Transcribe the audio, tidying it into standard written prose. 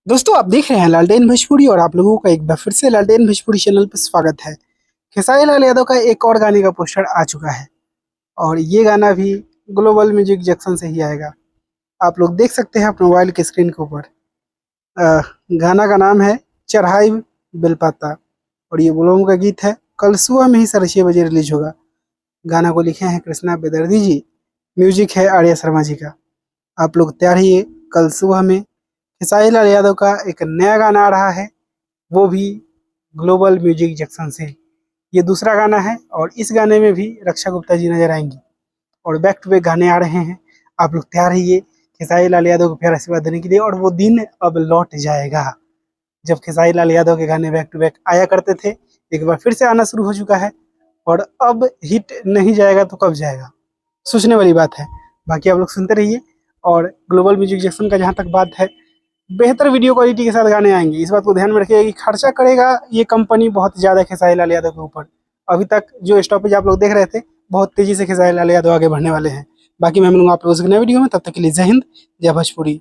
दोस्तों आप देख रहे हैं लालटेन भोजपुरी और आप लोगों का एक बार फिर से लालटेन भोजपुरी चैनल पर स्वागत है। खेसारी लाल यादव का एक और गाने का पोस्टर आ चुका है और ये गाना भी ग्लोबल म्यूजिक जंक्शन से ही आएगा। आप लोग देख सकते हैं अपने मोबाइल के स्क्रीन के ऊपर। गाना का नाम है चढ़ाई बेलपाता और ये बोलों का गीत है। कल सुबह में ही 6:30 बजे रिलीज होगा। गाना को लिखे हैं कृष्णा बेदर्दी जी, म्यूजिक है आर्या शर्मा जी का। आप लोग तैयार रहिए, कल सुबह में खेसारी लाल यादव का एक नया गाना आ रहा है, वो भी ग्लोबल म्यूजिक जंक्शन से। ये दूसरा गाना है और इस गाने में भी रक्षा गुप्ता जी नजर आएंगी और बैक टू बैक गाने आ रहे हैं। आप लोग तैयार रहिए खेसारी लाल यादव को प्यार आशीर्वाद देने के लिए। और वो दिन अब लौट जाएगा जब खेसारी लाल यादव के गाने बैक टू बैक आया करते थे। एक बार फिर से आना शुरू हो चुका है और अब हिट नहीं जाएगा तो कब जाएगा, सोचने वाली बात है। बाकी आप लोग सुनते रहिए। और ग्लोबल म्यूजिक जंक्शन का जहाँ तक बात है, बेहतर वीडियो क्वालिटी के साथ गाने आएंगे। इस बात को ध्यान में रखिएगा कि खर्चा करेगा ये कंपनी बहुत ज़्यादा खेसारी लाल यादव के ऊपर। अभी तक जो स्टॉपेज आप लोग देख रहे थे, बहुत तेजी से खेसारी लाल यादव आगे बढ़ने वाले हैं। बाकी मैं मिलूंगा आप लोगों से नए वीडियो में, तब तक के लिए जय हिंद, जय भोजपुरी।